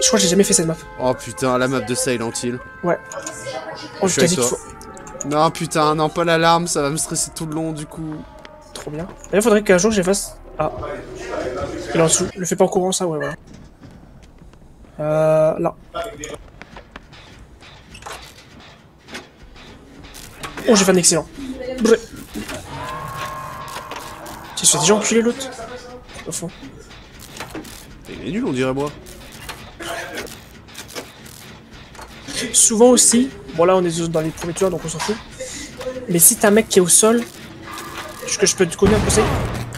Je crois que j'ai jamais fait cette map. Oh putain, la map de Silent Hill. Ouais. Oh, Je je suis t'ai dit avec toi. Non putain, non pas l'alarme, ça va me stresser tout le long du coup. Trop bien. D'ailleurs, faudrait qu'un jour j'efface. Ah. Il est en dessous. Le fais pas en courant, ça, ouais, voilà. Là. Oh, j'ai fait un excellent. Bref. Tu se fais déjà enculer l'autre. Au fond. Il est nul, on dirait moi. Souvent aussi, bon là on est dans les premiers tueurs donc on s'en fout. Mais si t'as un mec qui est au sol, est-ce que je peux te donner un conseil?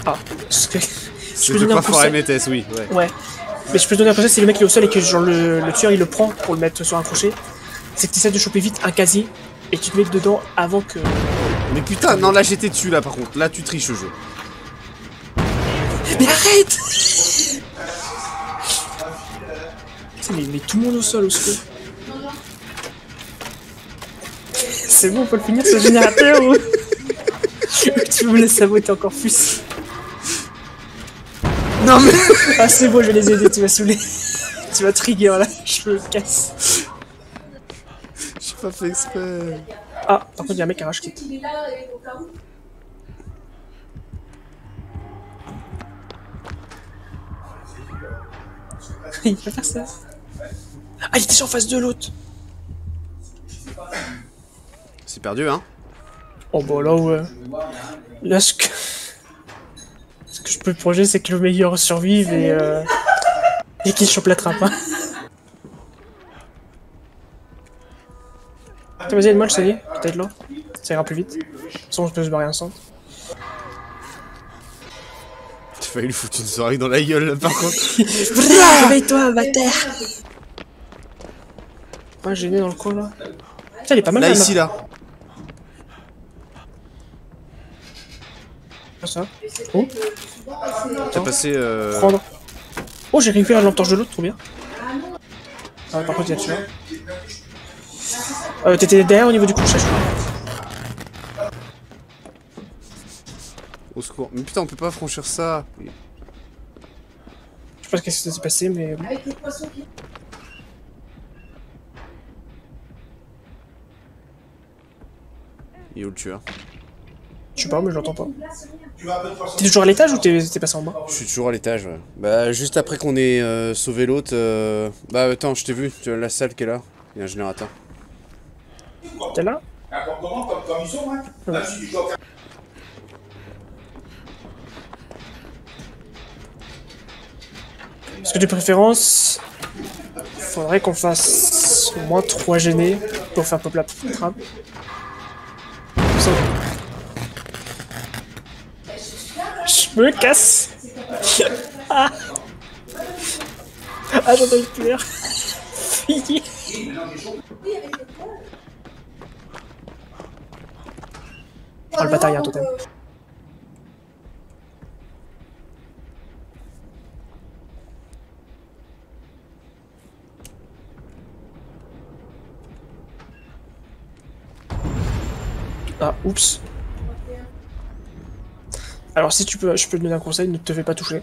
Ah, ce que. Je peux te donner un pas fort conseil. MTS, oui, ouais. Ouais. Mais je peux te donner un conseil si le mec est au sol et que genre le tueur il le prend pour le mettre sur un crochet. C'est que tu essaies de choper vite un casier et tu te mets dedans avant que. Mais putain, non là j'étais dessus là par contre, là tu triches le jeu. Mais arrête! Mais tout le monde au sol, au secours. C'est bon, on peut le finir ce générateur ou tu veux me laisser saboter encore plus? Non mais Ah c'est bon, je vais les aider, tu vas saouler. Tu vas trigger là, je me casse. j'ai pas fait exprès. Ah, par contre, il y a un mec qui arrache quitte. Il va faire ça. Ah, il était en face de l'autre. C'est perdu hein. Oh bah là ouais. Là ce que je peux projeter c'est que le meilleur survive et qu'il chope la trappe. Hein. Tiens, vas-y, aide-moi, je sais, peut-être là. Ça ira plus vite. De toute façon, je peux se barrer ensemble. T'as failli lui foutre une soirée dans la gueule là par contre. Réveille-toi, bâtard. Ouais, j'ai né dans le coin là. Putain, il est pas mal Là même, ici là. Ça. Oh. T'as passé Prendre. Oh, j'ai récupéré la lampe torche de l'autre, trop bien. Ah, par contre, il y a tueur. T'étais derrière au niveau du couchage, je crois. au secours. Mais putain on peut pas franchir ça. Je sais pas ce qui s'est passé, mais. Il est où le tueur? Je sais pas, mais je l'entends pas. T'es toujours à l'étage ou t'es passé en bas? Je suis toujours à l'étage, ouais. Bah juste après qu'on ait sauvé l'autre, bah attends, je t'ai vu, tu as la salle qui est là. Il y a un générateur. T'es là? Ouais. Parce que de préférence, faudrait qu'on fasse au moins 3 gênés pour faire pop la trappe. Ça. Je me casse. Ah, ah j'entends une pleurs. Fini. Oh le bâtard, il y a un totem. Ah, oups. Alors si tu peux, je peux te donner un conseil, ne te fais pas toucher.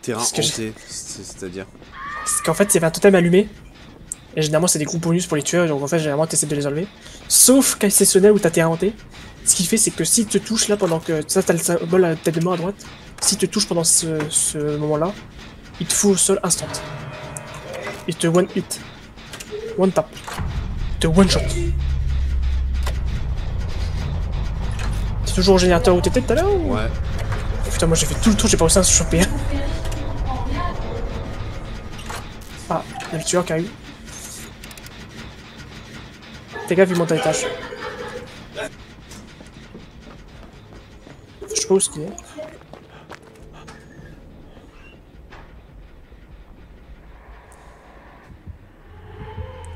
Terrain Parce que hanté, c'est-à-dire. C'est qu'en fait, il y avait un totem allumé. Et généralement, c'est des groupes bonus pour les tueurs, donc en fait, généralement, t'essaies de les enlever. Sauf quand c'est sonné ou t'as terrain hanté. Ce qui fait, c'est que s'il te touche là pendant que. Ça, t'as le symbole à la tête de mort à droite. S'il te touche pendant ce moment-là, il te fout au sol instant. Il te one hit. One tap. Il te one shot. C'est toujours au générateur où t'étais tout à l'heure ou... Ouais. Oh, putain, moi j'ai fait tout le tour, j'ai pas réussi à se choper. Ah, il y a le tueur qui arrive. Fais gaffe, il monte à l'étage. Je sais pas où ce qu'il est.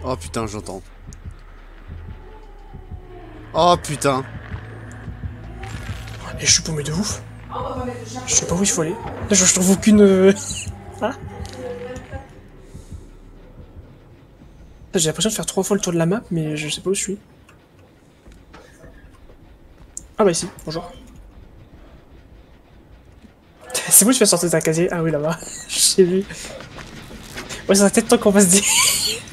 Oh putain, j'entends. Oh putain. Et je suis paumé de ouf. Je sais pas où il faut aller. Là, je trouve aucune... Ah. J'ai l'impression de faire 3 fois le tour de la map, mais je sais pas où je suis. Ah bah ici, bonjour. C'est bon, je fais sortir ta casier. Ah oui, là-bas. J'ai vu. Ouais, ça va peut-être temps qu'on va se dire.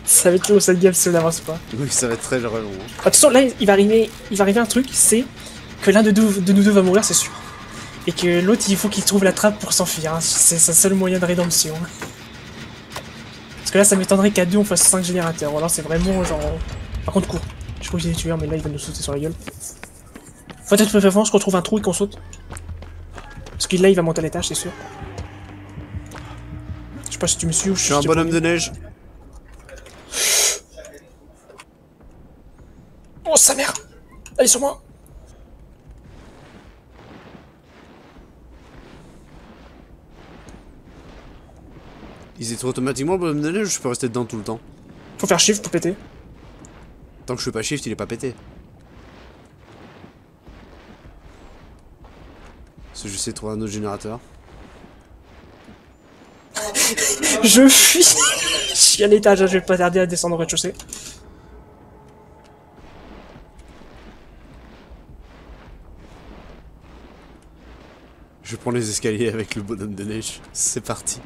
Ça va être long cette game si on avance pas. Oui, ça va être très long. Hein. Attention, là, il va arriver un truc, c'est que l'un de nous deux va mourir, c'est sûr. Et que l'autre, il faut qu'il trouve la trappe pour s'enfuir. Hein. C'est sa seul moyen de rédemption. Parce que là, ça m'étonnerait qu'à deux, on fasse 5 générateurs. Ou alors, c'est vraiment genre... Par contre, cours. Je crois que j'ai des tueurs, mais là, il va nous sauter sur la gueule. Faut peut-être préférence qu'on trouve un trou et qu'on saute. Parce que là, il va monter à l'étage, c'est sûr. Je sais pas si tu me suis ou je suis un bonhomme de neige. Oh, sa mère! Allez sur moi! Ils étaient automatiquement le bonhomme de neige ou je peux rester dedans tout le temps? Faut faire shift pour péter. Tant que je fais pas shift, il est pas pété. Parce que j'essaie de trouver un autre générateur. Je fuis! Je suis à l'étage, je vais pas tarder à descendre au rez-de-chaussée. Je prends les escaliers avec le bonhomme de neige. C'est parti.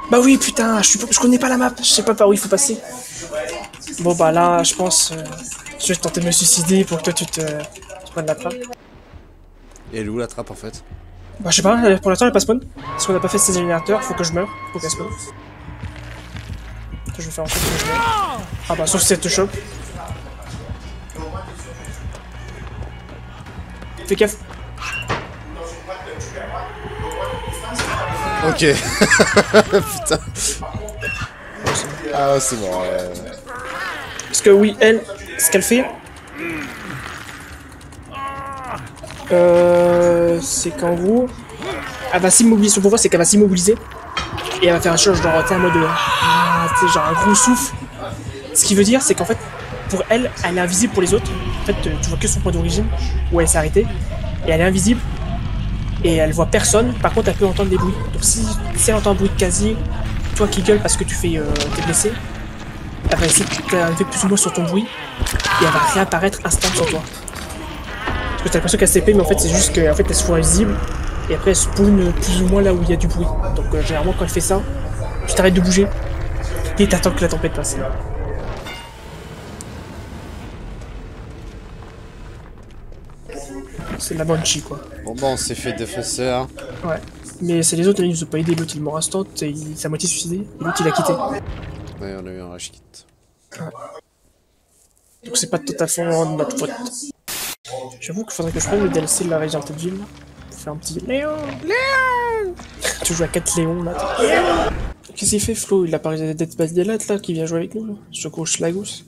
Bah oui, putain, je connais pas la map, je sais pas par où il faut passer. Bon bah là, je pense... je vais tenter de me suicider pour que toi tu prennes la trappe. Et elle est où la trappe en fait? Bah je sais pas, pour l'instant elle est pas spawn. Parce qu'on a pas fait ces générateurs, faut que je meure pour qu'elle spawn. Je vais faire en sorte que je meure. Ah bah sauf si elle te chope. Fais gaffe. Ok. Putain. Ah c'est bon. Parce que oui, elle, ce qu'elle fait... c'est qu'en gros... Elle va s'immobiliser, son pouvoir c'est qu'elle va s'immobiliser. Et elle va faire un chose genre en mode... c'est genre un gros souffle. Ce qui veut dire c'est qu'en fait, pour elle, elle est invisible pour les autres. En fait, tu vois que son point d'origine, où elle s'est arrêtée. Et elle est invisible. Et elle voit personne, par contre elle peut entendre des bruits. Donc si elle entend un bruit de casier, toi qui gueules parce que tu fais t'es blessé, elle va essayer de t'arriver plus ou moins sur ton bruit, et elle va réapparaître instant sur toi. Parce que t'as l'impression qu'elle s'épée, mais en fait c'est juste qu'en fait elle se voit invisible, et après elle spawn plus ou moins là où il y a du bruit. Donc généralement quand elle fait ça, tu t'arrêtes de bouger, et t'attends que la tempête passe. C'est de la banshee quoi. Bon bah on s'est fait défoncer hein. Ouais. Mais c'est les autres, ils nous ont pas aidé, l'autre il est mort instant, et il s'est à moitié suicidé, et l'autre il a quitté. Ouais on a eu un rage kit. Ouais. Donc c'est pas totalement de notre faute. J'avoue qu'il faudrait que je prenne le DLC de la Resident Evil là. Pour faire un petit Léon. Tu joues à 4 Léons là. Qu'est-ce qu'il fait Flo? Il a parlé de Dead by Daylight là qui vient jouer avec nous là. Ce gros Schlagos.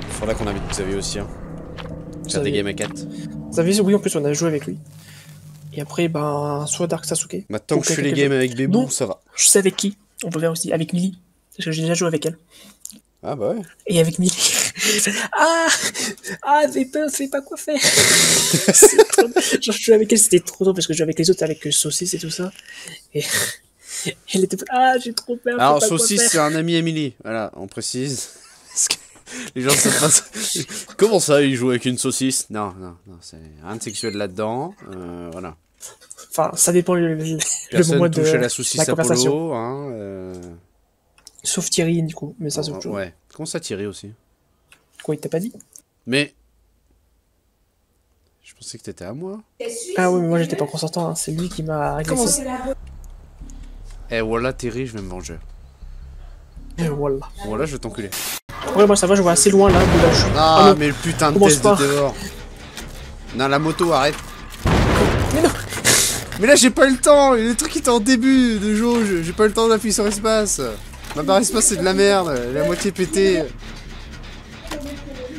Faudra qu'on invite Xavier aussi hein. Faire des games à 4. Xavier, oui en plus on a joué avec lui. Et après ben soit Dark Sasuke. Bah tant que je fais les games avec Bébou, non, ça va. Je sais avec qui. On peut faire aussi avec Millie. Parce que j'ai déjà joué avec elle. Ah bah ouais. Et avec Millie. J'ai peur, je sais pas quoi faire. Genre je jouais avec elle, c'était trop drôle parce que je jouais avec les autres avec Saucisse et tout ça. Et elle était j'ai trop peur. Alors Saucisse c'est un ami Emily, voilà, on précise. Les gens savent pas. Comment ça, il joue avec une saucisse? Non, c'est rien de sexuel là-dedans. Voilà. Enfin, ça dépend le moment touche de à la saucisse la conversation. Apollo, hein. Sauf Thierry, du coup, mais ça c'est autre chose. Ouais. Comment ça Thierry aussi? Quoi, il t'a pas dit? Mais je pensais que t'étais à moi. Ah oui, mais moi j'étais pas consentant, hein. C'est lui qui m'a agressé. Eh voilà Thierry, je vais me venger. Et voilà. Voilà, je vais t'enculer. Ouais, moi ça va, je vois assez loin là. Ah, mais le putain de test de dehors. Non, la moto, arrête. Mais non. Mais là, j'ai pas eu le temps. Le truc était en début de jauge. J'ai pas eu le temps d'appuyer sur espace. Ma barre espace, c'est de la merde. Elle est à moitié pétée.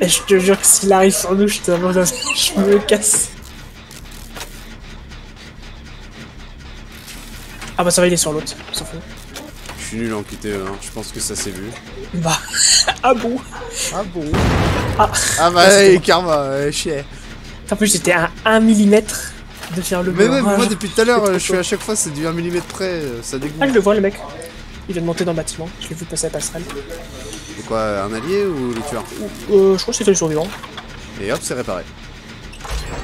Et je te jure que s'il arrive sur nous, je me casse. Ah bah ça va, il est sur l'autre. On s'en fout. Je suis nul en QTE, hein. Je pense que ça s'est vu. Bah. Ah bon? Ah bon? Ah bah, hey, karma, chier. En plus, j'étais à 1 mm de faire le Mais ouais, barrage. moi depuis tout à l'heure, je fais à chaque fois, c'est du 1 mm près, ça dégoûte. Ah, je le vois, le mec. Il vient de monter dans le bâtiment. Je l'ai vu passer la passerelle. C'est quoi, un allié ou le tueur? Je crois que c'était le survivant. Et hop, c'est réparé.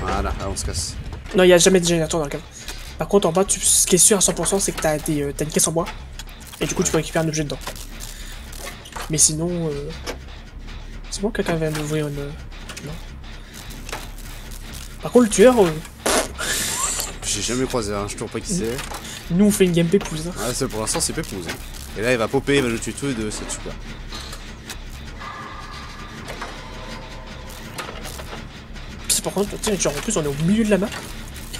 Voilà, là, on se casse. Non, il n'y a jamais de générateur dans la cave. Par contre, en bas, ce qui est sûr à 100%, c'est que t'as une caisse en bois. Et du coup, tu peux récupérer un objet dedans. Mais sinon... C'est bon, quelqu'un vient d'ouvrir une... Non. Par contre, le tueur... J'ai jamais croisé, hein. Je sais toujours pas qui c'est. Nous, on fait une game pépouze. Hein. Ah, ça, pour l'instant, c'est pépouze. Hein. Et là, il va popper, il va nous tuer tous les deux, c'est super. Puis, par contre, tiens, genre, en plus, on est au milieu de la map.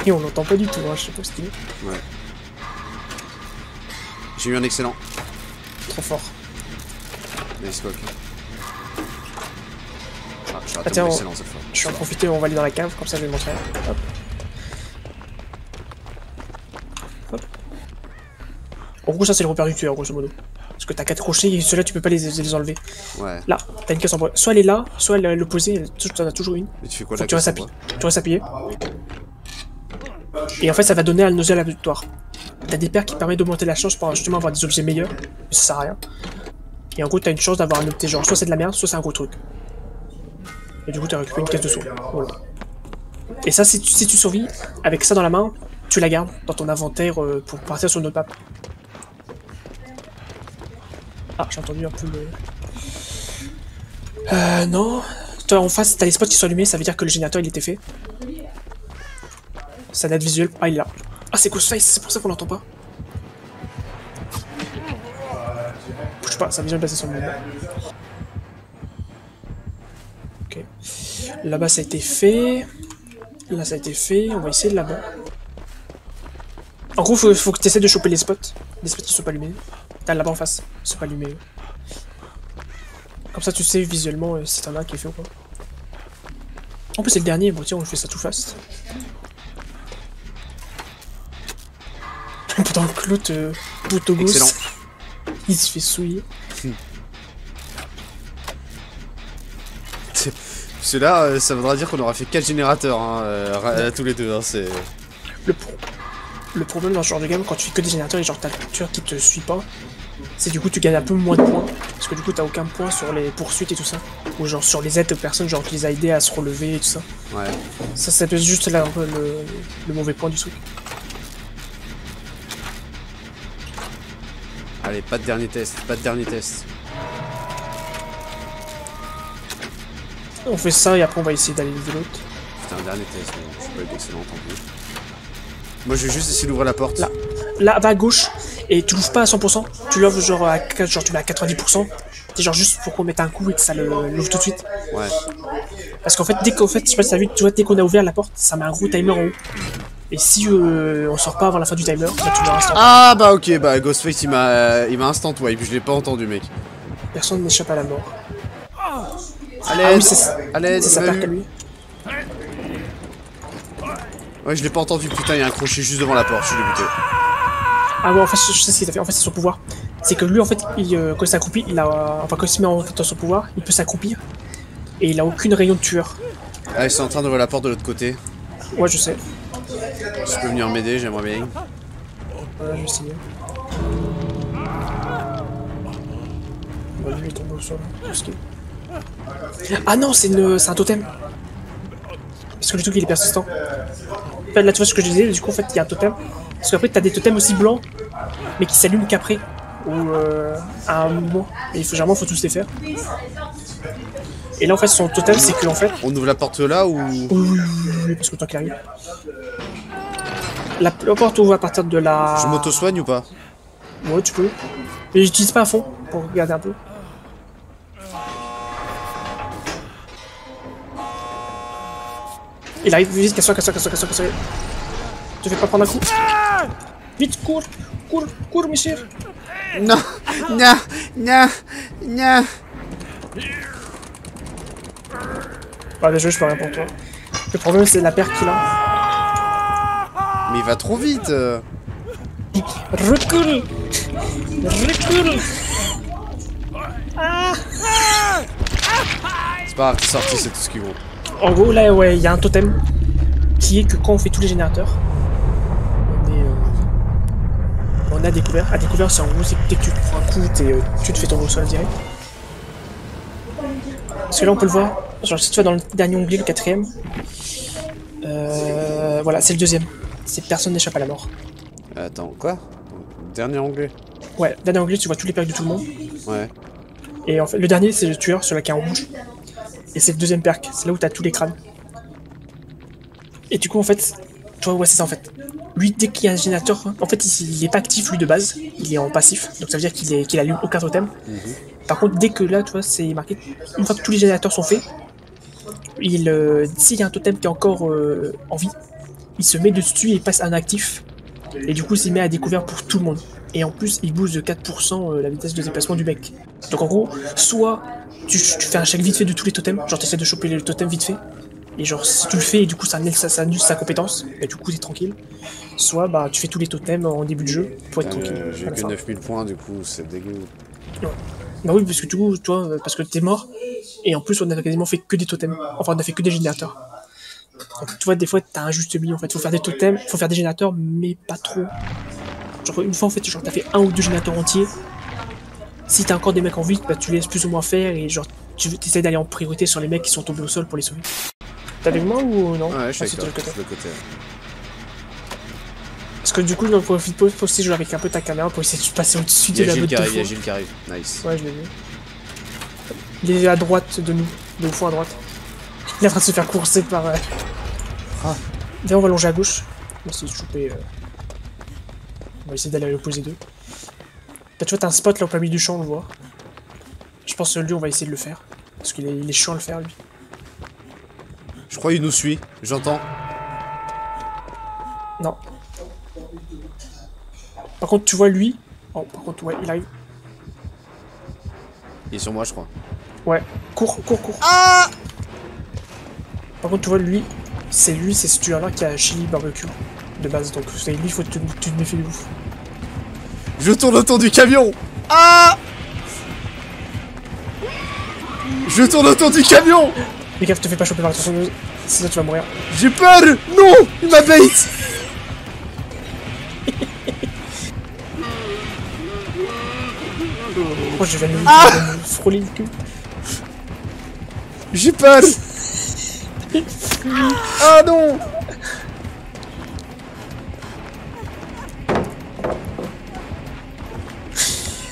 Et on l'entend pas du tout, hein. Je sais pas ce qu'il est. Ouais. J'ai eu un excellent. Trop fort. Nice cock. Ah, je Ah, tiens, excellent cette fois. Je vais en profiter, on va aller dans la cave, comme ça je vais montrer. Hop. Hop. En gros, ça c'est le repère du tueur, grosso modo. Parce que t'as 4 crochets et ceux-là tu peux pas les enlever. Ouais. Là, t'as une caisse en bois. Soit elle est là, soit elle est à l'opposé, t'en as toujours une. Et tu fais quoi Faut là? que tu restes appuyé. Et en fait, ça va donner à la nausée à la victoire. T'as des paires qui permettent d'augmenter la chance pour justement avoir des objets meilleurs, mais ça sert à rien. Et en gros, t'as une chance d'avoir un objet genre soit c'est de la merde, soit c'est un gros truc. Et du coup, t'as récupéré une caisse de saut. Voilà. Et ça, si tu survis, avec ça dans la main, tu la gardes dans ton inventaire pour partir sur une autre map. Ah, j'ai entendu un peu le... non. Toi, en face, t'as les spots qui sont allumés, ça veut dire que le générateur, il était fait. Ça date visuel. Ah, il est là. Ah, c'est Ghostface, c'est pour ça qu'on l'entend pas. Bouge pas, ça vient de passer sur le monde. Ok. Là-bas, ça a été fait. Là, ça a été fait. On va essayer là-bas. En gros, faut que tu essaies de choper les spots. Les spots qui sont pas allumés. T'as là-bas en face. Ils sont pas allumés. Comme ça, tu sais visuellement si t'en as un qui est fait ou pas. En plus, c'est le dernier. Bon, tiens, on fait ça tout fast. Pendant que l'autre, Botogos, il se fait souiller. Cela, ça voudra dire qu'on aura fait 4 générateurs, hein, tous les deux, hein, c'est... Le problème dans ce genre de game, quand tu fais que des générateurs et genre t'as le tueur qui te suit pas, c'est du coup tu gagnes un peu moins de points, parce que du coup t'as aucun point sur les poursuites et tout ça, ou genre sur les aides aux personnes, genre qui les a aidés à se relever et tout ça. Ouais. Ça peut être juste là un peu le mauvais point du truc. Allez, pas de dernier test, pas de dernier test. On fait ça et après on va essayer d'aller de l'autre. Putain, un dernier test, mais je suis pas eu d'excellent tant pis. Moi je vais juste essayer d'ouvrir la porte. Là, va à gauche, et tu l'ouvres pas à 100%, tu l'ouvres genre tu mets à 90%, c'est genre juste pour qu'on mette un coup et que ça l'ouvre tout de suite. Ouais. Parce qu'en fait, je sais pas si t'as vu, tu vois, dès qu'on a ouvert la porte, ça met un gros timer en haut. Et si on sort pas avant la fin du timer, bah tu l'auras instant. Ah bah ok, bah Ghostface il m'a instant wipe, je l'ai pas entendu mec. Personne n'échappe à la mort. Allez, ah oui, c'est sa père qu'à lui. Ouais, je l'ai pas entendu, putain, il y a un crochet juste devant la porte, je suis dégoûté. Ah ouais, en fait, je sais ce qu'il a fait, en fait, c'est son pouvoir. C'est que lui, en fait, quand il s'accroupit, enfin, quand il se met en fait dans son pouvoir, il peut s'accroupir. Et il a aucune rayon de tueur. Ah, ils sont en train d'ouvrir la porte de l'autre côté. Ouais, je sais. Si tu peux venir m'aider, j'aimerais bien. Ouais, je vais essayer. On va lui tomber au sol. Ah non, c'est un totem. Parce que le truc il est persistant. En fait, là tu vois ce que je disais, du coup en fait il y a un totem. Parce qu'après t'as des totems aussi blancs, mais qui s'allument qu'après. Ou à un moment. Et généralement faut tous les faire. Et là en fait son totem c'est que en fait... On ouvre la porte là ou... Oui, parce que tant qu'il arrive. La porte ouvre à partir de la... Je m'auto-soigne ou pas? Ouais tu peux. Mais j'utilise pas à fond, pour regarder un peu. Il arrive, vite, casse-toi. Te fais pas prendre un coup. Vite, cours, monsieur. Non. Bah, désolé, je peux rien pour toi. Le problème, c'est la paire qu'il a. Mais il va trop vite. Recule. C'est pas grave, t'es sorti, c'est tout ce qu'il vaut. En gros, là, ouais, il y a un totem qui est que quand on fait tous les générateurs, on a découvert. À découvert, c'est en gros, c'est que dès que tu te prends un coup, tu te fais tomber au sol direct. Parce que là, on peut le voir. Genre, si tu vas dans le dernier onglet, le 4ème, Voilà, c'est le deuxième. C'est personne n'échappe à la mort. Attends, quoi? Dernier onglet? Ouais, dernier onglet, tu vois tous les perks de tout le monde. Ouais. Et en fait, le dernier, c'est le tueur, celui qui est en rouge. Et c'est le deuxième perk, c'est là où t'as tous les crânes. Et du coup, en fait, tu vois, ouais, c'est ça en fait. Lui, dès qu'il y a un générateur, en fait, il est pas actif lui de base, il est en passif, donc ça veut dire qu'il allume aucun totem. Par contre, dès que là, tu vois, c'est marqué, une fois que tous les générateurs sont faits, s'il y a un totem qui est encore en vie, il se met dessus et il passe un actif. Et du coup, il s'y met à découvert pour tout le monde. Et en plus, il booste de 4% la vitesse de déplacement du mec. Donc en gros, soit tu fais un check vite fait de tous les totems, genre t'essaies de choper les totems vite fait, et genre si tu le fais et du coup ça annule sa compétence, et du coup t'es tranquille. Soit bah tu fais tous les totems en début de jeu pour être tranquille. J'ai que 9000 points, du coup, c'est dégueu. Ouais. Bah oui, parce que du coup, toi, parce que t'es mort, et en plus on a quasiment fait que des totems. Enfin, on a fait que des générateurs. Donc, tu vois, des fois t'as un juste milieu en fait. Faut faire des totems, faut faire des générateurs, mais pas trop. Genre une fois en fait, genre t'as fait un ou deux générateurs entiers. Si t'as encore des mecs en vie, bah tu laisses plus ou moins faire et genre tu essaies d'aller en priorité sur les mecs qui sont tombés au sol pour les sauver. T'as avec moi ou non? Ouais, je suis de avec toi, de côté. Parce que du coup, j'en profite pour aussi jouer avec un peu ta caméra pour essayer de passer au-dessus de la botte de fond. Il y a Gilles qui arrive, nice. Ouais, je l'ai vu. Il est à droite de nous, de au fond à droite. Il est en train de se faire courser par... Ah. Viens, on va longer à gauche. On va essayer de choper... On va essayer d'aller à l'opposé d'eux. Tu vois, t'as un spot là au plein milieu du champ, on le voit. Je pense que lui, on va essayer de le faire. Parce qu'il est chiant à le faire, lui. Je crois qu'il nous suit, j'entends. Non. Par contre, tu vois lui... Oh, par contre, ouais, il arrive. Il est sur moi, je crois. Ouais, cours. Ah! Par contre, tu vois, lui, c'est ce tueur-là qui a chili barbecue de base. Donc, c'est lui, faut que tu te méfies de ouf. Je tourne autour du camion! Ah! Je tourne autour du camion! Fais gaffe, te fais pas choper par la tronçonneuse, sinon tu vas mourir. J'ai peur! Non! Il m'a bait! Oh, je vais me frôler le cul. J'ai peur! Ah non!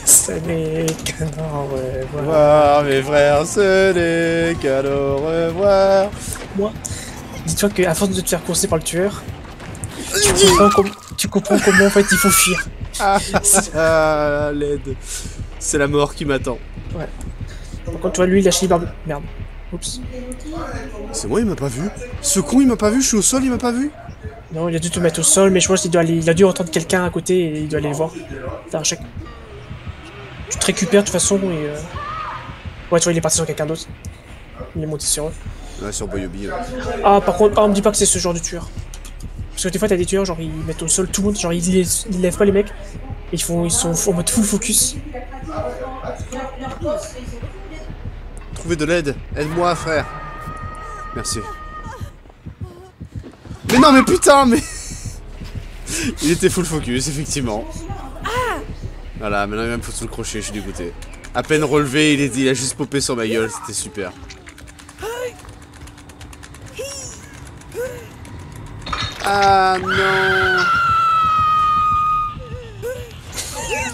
Ce n'est qu'un au revoir. Voir mes frères, ce n'est qu'à au revoir. Moi, dis-toi qu'à force de te faire courser par le tueur, tu comprends comment en fait il faut fuir. Ah, l'aide. C'est la mort qui m'attend. Ouais. Par contre, tu vois, lui, il a chili barbecue. Merde. Oups. C'est moi, il m'a pas vu. Ce con, il m'a pas vu. Je suis au sol, il m'a pas vu. Non, il a dû te mettre au sol, mais je pense qu'il il a dû entendre quelqu'un à côté et il doit aller le voir. T'as un chèque. Tu te récupères de toute façon et... Ouais, tu vois, il est parti sur quelqu'un d'autre. Il est monté sur eux. Ouais, sur Boyobi. Ouais. Ah, par contre, on me dit pas que c'est ce genre de tueur. Parce que des fois, t'as des tueurs, genre, ils mettent au sol tout le monde, genre, ils lèvent pas les mecs. Et ils sont en mode full focus. Trouvez de l'aide. Aide-moi, frère. Merci. Mais non, mais putain, mais... Il était full focus, effectivement. Voilà, maintenant il va me foutre sous le crochet, je suis dégoûté. À peine relevé, il a juste popé sur ma gueule, c'était super. Ah non!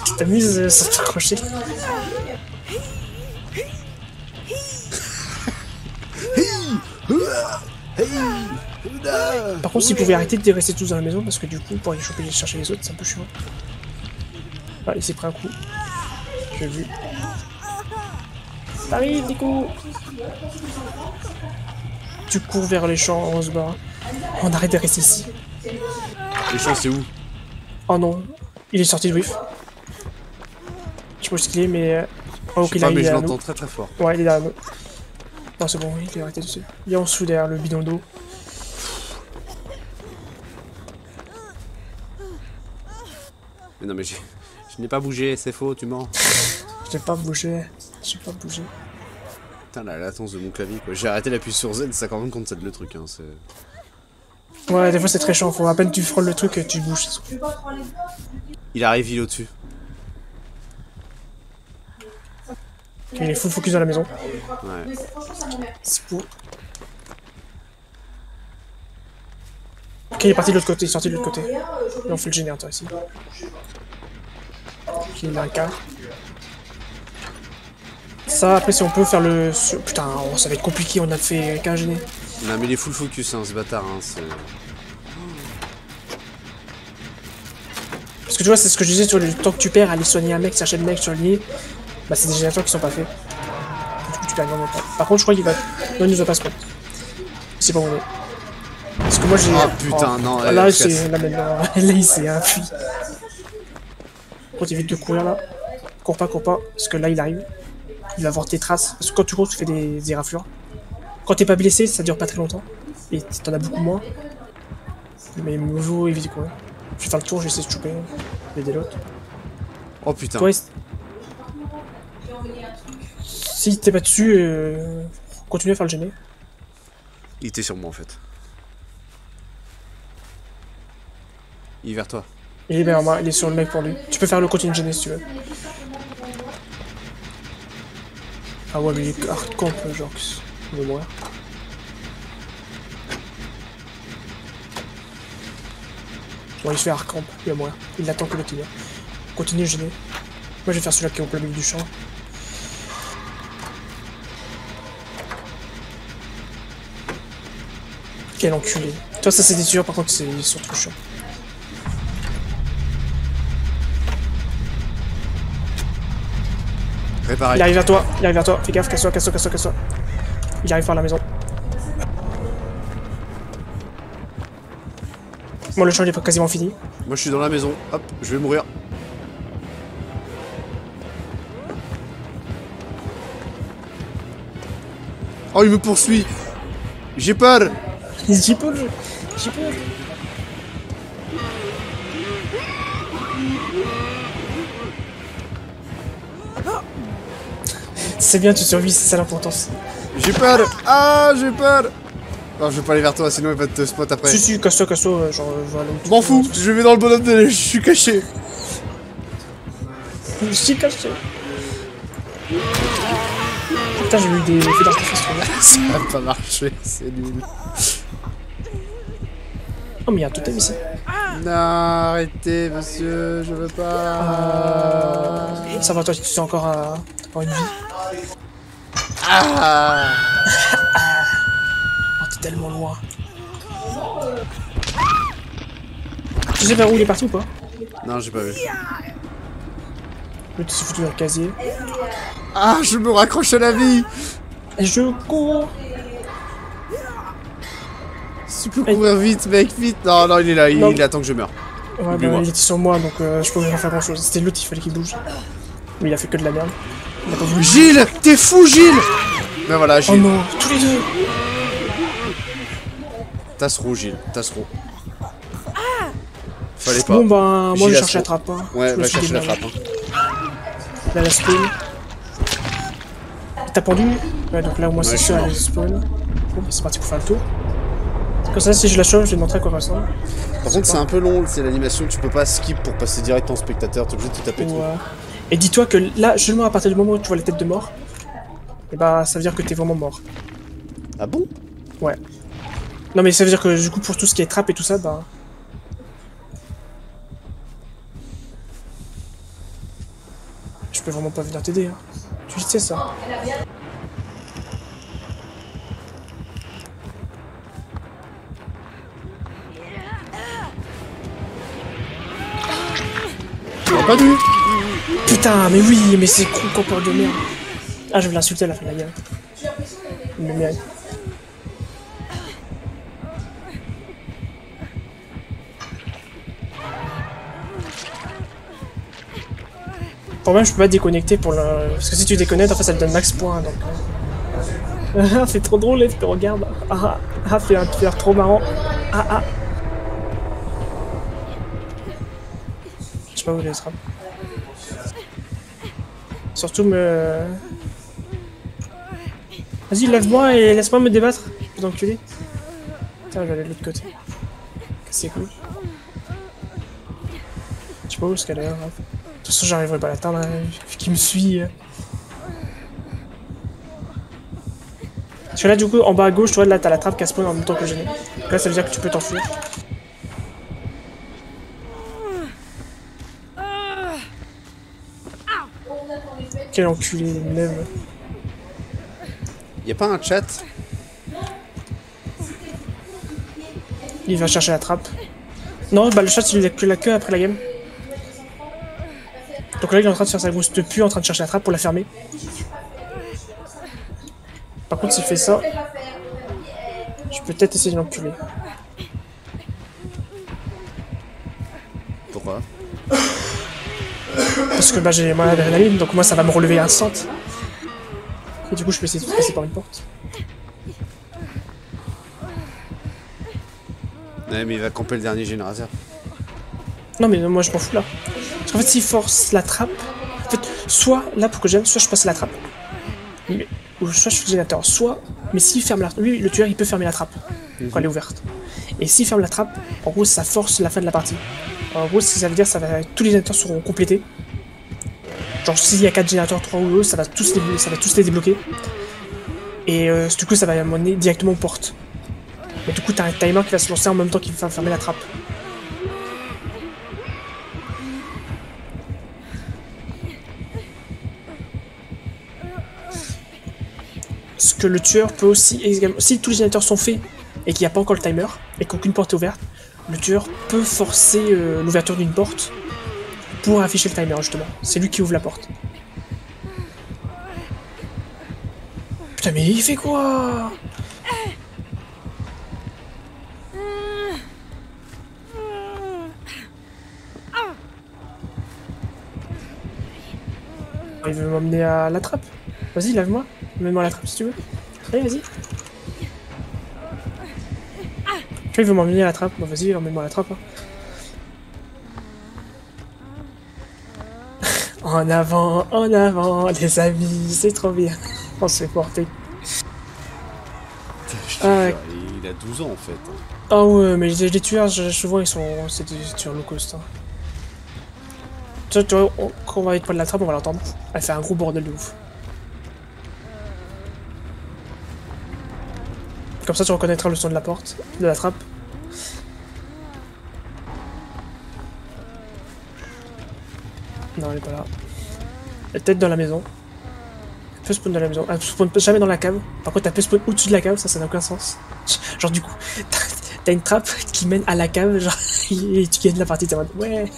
Tu t'amuses sur ton crochet. Par contre, s'ils pouvaient arrêter de rester tous dans la maison, parce que du coup, pour aller chercher les autres, c'est un peu chiant. Ah, il s'est pris un coup. J'ai vu. T'arrives, Nico! Tu cours vers les champs, on se barre. On arrête de rester ici. Les champs, c'est où? Oh non, il est sorti de whiff. Je sais pas où est-ce qu'il est, mais... Oh, Je sais pas, mais je l'entends très très fort. Ouais, il est derrière nous. Non, c'est bon, il est arrêté dessus. Il est en dessous derrière le bidon d'eau. Mais non, mais je n'ai pas bougé, c'est faux, tu mens. J'ai pas bougé. J'ai pas bougé. Putain, la latence de mon clavier, quoi. J'ai arrêté d'appuyer sur Z, ça quand même compte le truc, hein, c'est... Ouais, des fois c'est très chiant, faut à peine tu frôles le truc et tu bouges. Il arrive, il est au-dessus. Ok, il est full focus dans la maison. Ouais. C'est pour... Ok, il est parti de l'autre côté, il est sorti de l'autre côté. Et on fait le générateur ici. Ok, il a un quart. Ça, après, si on peut faire le... Putain, oh, ça va être compliqué, on a fait qu'un géné. Non, mais il est full focus, hein, ce bâtard. Hein, Parce que tu vois, c'est ce que je disais sur le temps que tu perds à aller soigner un mec, chercher le mec sur le lit. Bah, c'est des générateurs qui sont pas faits. Du coup, tu perds énormément de temps. Par contre, je crois qu'il va. Non, il nous a pas spawn. C'est pas où on est. Parce que moi j'ai. Oh putain, non, là, c'est. Là, maintenant. Là, il s'est enfui. Quand tu évites de courir là. Cours pas, parce que là, il arrive. Il va voir tes traces. Parce que quand tu cours, tu fais des éraflures. Quand t'es pas blessé, ça dure pas très longtemps. Et t'en as beaucoup moins. Mais il me vaut éviter de courir. Je vais faire le tour, je vais essayer de choper. Aider l'autre. Oh putain. Ouais, si t'es pas dessus, continue à faire le gêner. Il était sur moi en fait. Il est vers toi. Il est vers moi, il est sur le mec pour lui. Tu peux faire le continue de gêner si tu veux. Ah ouais, mais il est hard camp, genre, il va mourir. Bon, il se fait hard camp, il va mourir. Il attend que l'autre il meurt. Continue de gêner. Moi, je vais faire celui-là qui est au plein milieu du champ. Quel enculé. Toi, ça c'est des tueurs, par contre, ils sont trop chiants. Réparé. Il arrive vers toi, fais gaffe, casse-toi. Il arrive par la maison. Bon, le champ il est quasiment fini. Moi je suis dans la maison, hop, je vais mourir. Oh, il me poursuit. J'ai peur. J'ai peur. C'est bien, tu survis, c'est ça l'importance. J'ai peur. Ah, j'ai peur. Non, je vais pas aller vers toi, sinon il va te spot après. Si, casse-toi, genre, je vais aller où Je m'en fous, je vais dans le bonhomme de neige, je suis caché. Je suis caché. Putain, j'ai eu des feux d'artifice. Ça va pas marcher, c'est nul. Oh, mais il y a un totem ici. Non, arrêtez, monsieur, je veux pas. Ça va, toi, tu sais encore une vie. Ah. Oh, t'es tellement loin. Tu sais vers où il est parti ou pas? Non, j'ai pas vu. Le tu s'est foutu dans le casier. Ah, je me raccroche à la vie. Et je cours. Si tu peux courir vite, mec, vite. Non, non, il est là, il attend que je meure. Ouais, bah, il était sur moi, donc je pouvais pas faire grand chose. C'était l'autre, il fallait qu'il bouge. Mais il a fait que de la merde. Il a pas voulu. Gilles, t'es fou, Gilles. Ben voilà, Gilles. Oh non, tous les deux. Tassereau, Gilles, tassereau. Fallait pas. Bon bah, moi Gilles je cherche la trappe. Hein. Ouais, va chercher la trappe. Là, la spawn. T'as pendu? Ouais, donc là, au moins c'est sûr, elle spawn. Bon, bah, c'est parti pour faire le tour. Comme ça, si je la chauffe, je vais te montrer à quoi ça ressemble. Par contre, c'est un peu long, c'est l'animation, tu peux pas skip pour passer direct en spectateur, t'es obligé de te taper tout. Et dis-toi que là, seulement à partir du moment où tu vois la tête de mort, et bah ça veut dire que t'es vraiment mort. Ah bon? Ouais. Non mais ça veut dire que du coup pour tout ce qui est trappe et tout ça, bah... Je peux vraiment pas venir t'aider, hein. Tu sais ça. T'as pas vu? Putain, mais oui, mais c'est con encore de merde. Ah, je vais l'insulter à la fin de la gueule. Il me mérite. Pour moi, je peux pas déconnecter pour le... Parce que si tu déconnectes, en fait, ça te donne max points, donc... c'est trop drôle, elle te regarde. Fait un pierre trop marrant. Je sais pas où les trappes. Surtout me... Vas-y, lève-moi et laisse-moi me débattre, putain d'enculé. Tiens, je vais aller de l'autre côté. C'est cool. Je sais pas où ce qu'elle est, hein. De toute façon, j'arriverai pas à l'atteindre, hein, vu qu'il me suit. Parce que là, du coup, en bas à gauche, tu vois, là, t'as la trappe qui a spawn en même temps que j'ai. Là, ça veut dire que tu peux t'enfuir. Quel enculé, même. Y a pas un chat? Il va chercher la trappe. Non, bah le chat il a que la queue après la game. Donc là il est en train de faire sa grosse pue, en train de chercher la trappe pour la fermer. Par contre s'il fait ça, je peux peut-être essayer de l'enculer. Pourquoi? Parce que bah j'ai moins d'adrénaline, donc moi ça va me relever instant. Et du coup je peux essayer de passer par une porte. Ouais, mais il va camper le dernier générateur. Non mais moi je m'en fous là. Parce qu'en fait s'il force la trappe, en fait soit là pour que j'aime, soit je passe la trappe. Mais, ou soit je fais le générateur, soit... Mais s'il ferme la trappe, lui le tueur il peut fermer la trappe quand elle est ouverte. Et s'il ferme la trappe, en gros ça force la fin de la partie. En gros ça veut dire que tous les générateurs seront complétés. Genre s'il y a 4 générateurs, 3 ou 2, ça va tous les débloquer. Et du coup ça va m'amener directement aux portes. Et du coup t'as un timer qui va se lancer en même temps qu'il va fermer la trappe. Ce que le tueur peut aussi, si tous les générateurs sont faits et qu'il n'y a pas encore le timer et qu'aucune porte est ouverte, le tueur peut forcer l'ouverture d'une porte pour afficher le timer justement. C'est lui qui ouvre la porte. Putain mais il fait quoi? Il veut m'emmener à la trappe. Vas-y, lave-moi. Mets-moi à la trappe si tu veux. Allez, vas-y. Tu vois, il veut m'emmener à la trappe. Bon, vas-y, emmène-moi à la trappe. Hein. En avant, les amis, c'est trop bien. On se fait porter. Il a 12 ans en fait. Ah ouais, mais les tueurs, souvent, c'est des tueurs low cost. Hein. Tu vois, quand on va être près de la trappe, on va l'entendre. Elle fait un gros bordel de ouf. Comme ça, tu reconnaîtras le son de la porte, de la trappe. Non, elle est pas là. Elle est peut-être dans la maison. Elle peut spawn dans la maison. Elle spawn jamais dans la cave. Par contre, elle peut spawn au-dessus de la cave, ça n'a aucun sens. Genre, du coup, t'as une trappe qui mène à la cave, genre, et tu gagnes la partie, t'es en mode, ouais.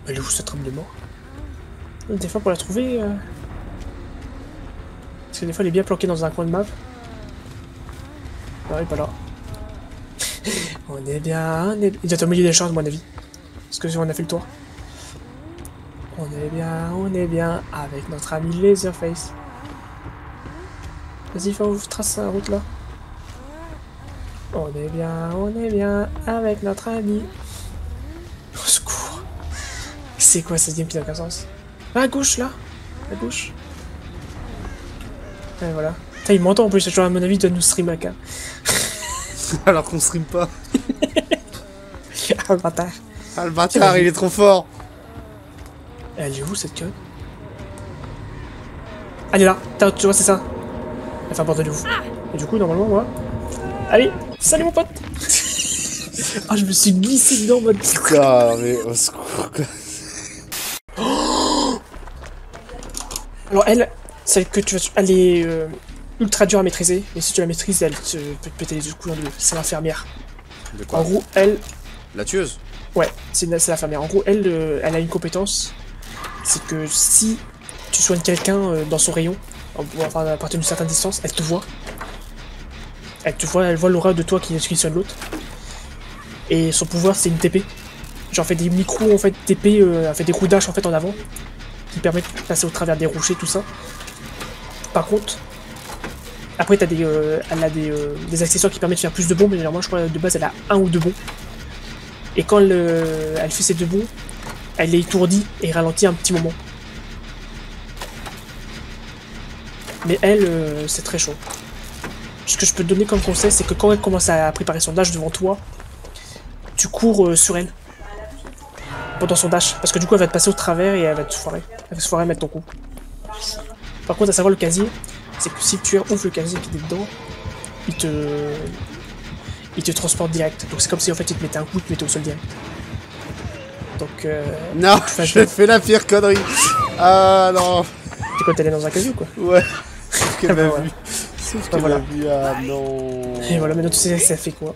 Elle est où cette trappe de mort? Des fois, pour la trouver. Parce que des fois, elle est bien planquée dans un coin de map. Non, elle est pas là. On est bien, Il doit être au milieu des champs, à mon avis. Parce que on a fait le tour. On est bien avec notre ami Laserface. Vas-y, trace la route là. On est bien avec notre ami. Au secours. C'est quoi cette game qui n'a aucun sens? À gauche là. À gauche. Et voilà. Putain, il m'entend en plus, genre à mon avis, il doit nous stream AK. Alors qu'on stream pas. Ah le bâtard. Ah le bâtard, il est trop fort. Elle est où cette conne? Elle est là, tu vois, c'est ça. Elle fait un bordel de ouf. Et du coup, normalement, moi. Allez, salut mon pote. Ah, je me suis glissé dedans en mode. Putain, mais au secours quoi. Alors, elle, celle que tu vas. Elle est ultra dure à maîtriser. Et si tu la maîtrises, elle peut te péter les yeux coups en deux. C'est l'infirmière. De quoi? En gros, elle. La tueuse? Ouais, c'est l'infirmière. En gros, elle a une compétence. C'est que si tu soignes quelqu'un dans son rayon, enfin à partir d'une certaine distance, elle te voit. Elle voit l'aura de toi qui soigne l'autre. Et son pouvoir, c'est une TP. Genre, fait des micros, en fait, TP, elle fait des coups d'âge, en fait, en avant. Qui permettent de passer au travers des rochers, tout ça. Par contre, après, elle a des accessoires qui permettent de faire plus de bombes. Mais généralement, je crois, de base, elle a un ou deux bons. Et quand elle fait ses deux bons, elle est étourdie et ralentit un petit moment. Mais elle, c'est très chaud. Ce que je peux te donner comme conseil, c'est que quand elle commence à préparer son dash devant toi, tu cours sur elle. Pendant son dash. Parce que du coup, elle va te passer au travers et elle va te foirer. Elle va se foirer à mettre ton coup. Par contre, à savoir le casier, c'est que si le tueur ouvre le casier qui est dedans, il te transporte direct. Donc c'est comme si en fait il te mettait un coup, il te mettait au sol direct. Donc, Non, j'ai fait la pire connerie. Ah non. c'est quoi, t'allais dans un casier ou quoi? Ouais. Sauf qu'elle Ah bah m'a voilà. vu. Sauf Bah qu'elle voilà. m'a vu. Ah non. Et voilà, maintenant tu sais ça fait quoi.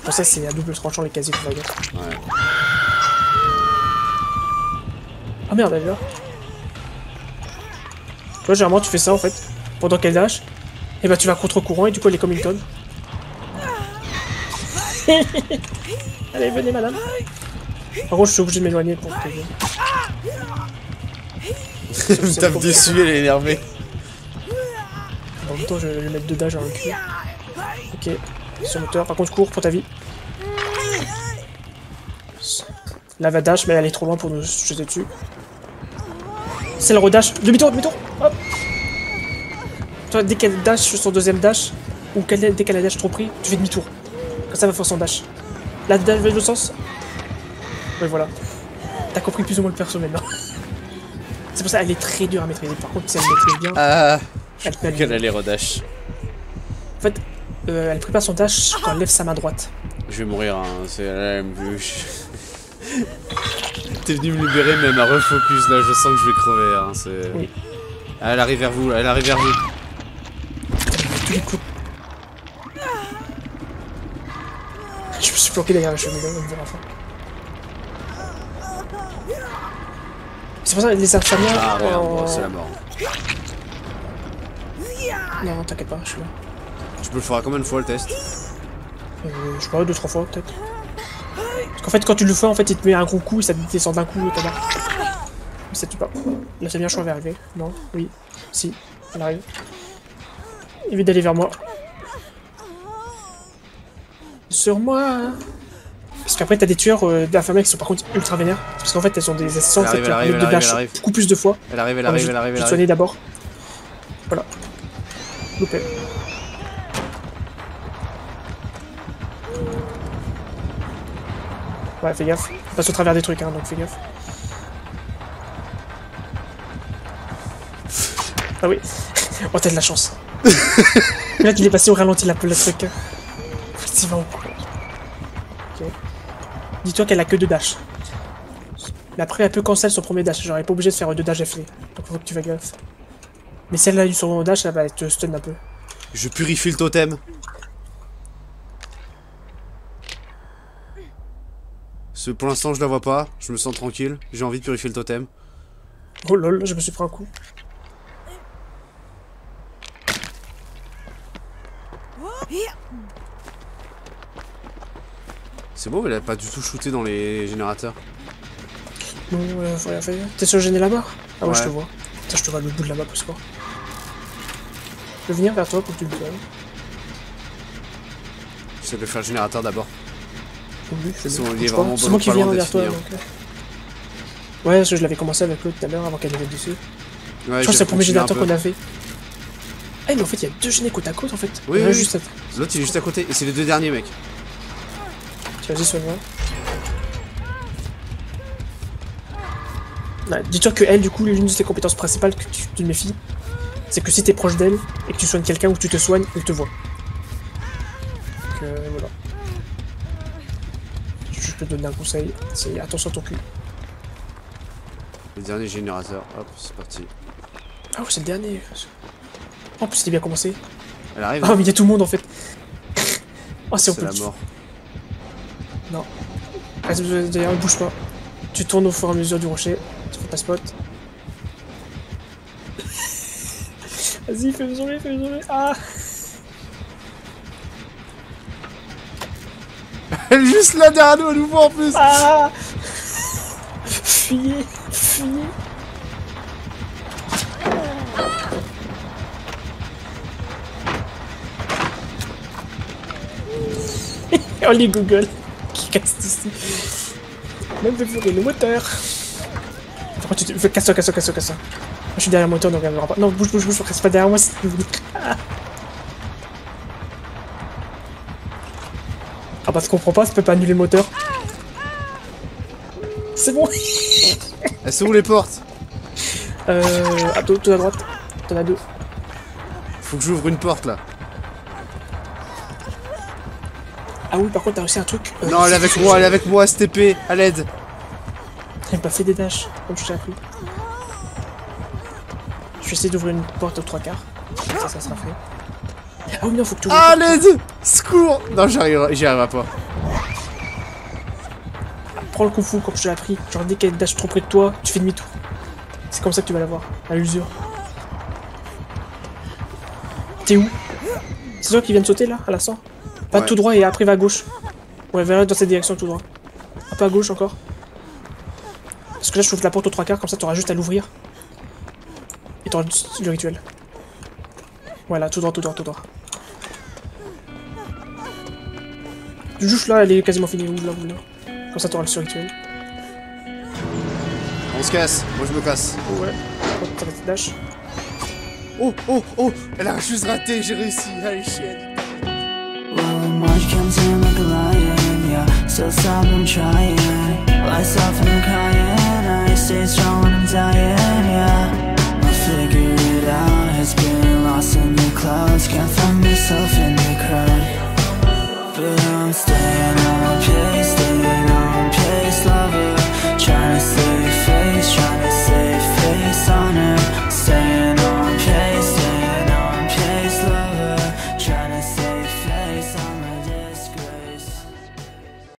Pour ça, c'est à double tranchant les casiers qu'on va dire. Ouais. Ah merde, elle est là. Tu vois, généralement, tu fais ça en fait. Pendant qu'elle dash, et bah tu vas contre-courant et du coup, elle est comme une tonne. Allez, venez, madame. Par contre, je suis obligé de m'éloigner pour que. Elle me tape dessus, elle est énervée. En même temps, je vais lui mettre 2 dash dans le cul. Ok, sur moteur. Par contre, cours pour ta vie. Là, va dash, mais elle est trop loin pour nous jeter dessus. C'est le redash. Demi-tour, demi-tour. Hop. Toi, dès qu'elle dash sur son deuxième dash, ou dès qu'elle a dash trop pris, tu fais demi-tour. Comme ça, va faire son dash. Là, dash va dans le sens. Ouais, voilà. T'as compris plus ou moins le perso maintenant. C'est pour ça qu'elle est très dure à maîtriser. Par contre, si elle maîtrise bien, Ah. elle peut aller. Qu'elle allait redash. En fait, elle prépare son dash quand elle lève sa main droite. Je vais mourir, hein. C'est la même vue. T'es venu me libérer, mais elle m'a refocus là. Je sens que je vais crever. Hein. C'est. Oui. Ah, elle arrive vers vous. Elle arrive vers vous. Tous les coups. Je me suis planqué derrière la cheminée, on me verra fin. C'est pour ça que les infirmières. Ah, ouais, bon, c'est la mort. Non, t'inquiète pas, je suis là. Tu peux le faire combien de fois le test? Je sais pas, 2-3 fois peut-être. Parce qu'en fait, quand tu le fais, en fait, il te met un gros coup et ça te descend d'un coup et t'as marre. Mais ça tue pas. L'infirmière, je crois, va arriver. Non, oui, si, elle arrive. Évite d'aller vers moi. Sur moi. Parce qu'après, t'as des tueurs d'infirmières qui sont par contre ultra vénères. Parce qu'en fait, elles ont des assistants qui permettent de dash beaucoup plus de fois. Elle arrive, elle arrive, elle arrive, Je elle vais soigner arrive. d'abord. Voilà. Loupé. Ouais, fais gaffe. On passe au travers des trucs, hein, donc fais gaffe. Ah oui. Oh, t'as de la chance. Là, il est passé au ralenti, le truc. Effectivement. Ok. Dis-toi qu'elle a que 2 dash. Mais après, elle peut cancel son premier dash. Genre, elle est pas obligée de faire 2 dash d'affilée. Donc, faut que tu fasses gaffe. Mais si elle a eu son dash, elle va te stun un peu. Je purifie le totem. Pour l'instant, je la vois pas. Je me sens tranquille. J'ai envie de purifier le totem. Oh lol, je me suis pris un coup. C'est bon, elle a pas du tout shooté dans les générateurs. Bon, faut rien faire. T'es sur le gêné là-bas? Ah ouais, Ouais. je te vois. Putain, je te vois le bout de la map au score. Je vais venir vers toi pour que tu me donnes. J'essaie de faire le générateur d'abord. Oui, c'est Ils sont- bon. il est Je crois. vraiment C'est moi qui pas viens loin vers d'être toi. fini, Donc, ouais, parce que je l'avais commencé avec l'autre tout à l'heure avant qu'elle arrive dessus. Ouais, Je crois que c'est le premier continué un générateur peu. qu'on a fait. Ah, mais en fait, il y a 2 gênés côte à côte en fait. Oui, Il y en a oui, juste L'autre il est juste à côté. Et c'est les 2 derniers, mec. Tiens, vas-y, soigne-moi. Ouais, dis-toi que elle, du coup, l'une de ses compétences principales que tu te méfies, c'est que si t'es proche d'elle et que tu soignes quelqu'un ou que tu te soignes, elle te voit. Donc voilà. Je peux te donner un conseil, c'est attention à ton cul. Le dernier générateur. Hop, c'est parti. Ah ouais, c'est le dernier. En plus, il est bien commencé. Elle arrive. Ah, mais il y a tout le monde en fait. Oh, si on C'est peut la le mort. Non. Reste derrière, ne bouge pas. Tu tournes au fur et à mesure du rocher. Tu fais pas spot. Vas-y, fais-le zoomer, fais-le zoomer. Ah! Elle est juste là derrière nous à nouveau en plus. Ah! Fuyez! Fuyez! Oh les Google qui casse ici. Même fait fourrer le moteur. Par contre, tu fais casse-toi, casse-toi, casse-toi, casse-toi. Moi, je suis derrière le moteur donc elle ne verra pas. Non, bouge, bouge, bouge, reste pas derrière moi si tu veux. Ah bah, je comprends pas, ça peut pas annuler le moteur. C'est bon. Elles sont où les portes? Ah, tout à droite. T'en as 2. Faut que j'ouvre une porte là. Ah oui, par contre, t'as aussi un truc. Non, elle est avec moi, STP, à l'aide. Elle m'a pas fait des dashs, comme je t'ai appris. Je vais essayer d'ouvrir une porte aux 3/4. Ça sera fait. Ah oui, non, faut que tu ouvres. Ah, l'aide! Secours! Non, j'y arriverai pas. Prends le kung-fu comme je t'ai appris. Genre, dès qu'elle dash trop près de toi, tu fais demi-tour. C'est comme ça que tu vas l'avoir, à l'usure. T'es où? C'est toi qui viens de sauter là, à l'instant? Va tout droit et après va à gauche. Ouais, va dans cette direction tout droit. Un peu à gauche encore. Parce que là, je trouve la porte aux 3/4, comme ça, t'auras juste à l'ouvrir. Et t'auras le rituel. Voilà, tout droit, tout droit, tout droit. Juste là, elle est quasiment finie. Ouvre là, ouvre là. Comme ça, t'auras le rituel. On se casse, moi je me casse. Ouais. Ça va te dash. Oh, oh, oh! Elle a juste raté, j'ai réussi. Allez, chienne. Well, March comes in like a lion, yeah. Still stop, I'm trying. Lights off and I'm crying. I stay strong when I'm dying, yeah. I figure it out. Has been lost in the clouds. Can't find myself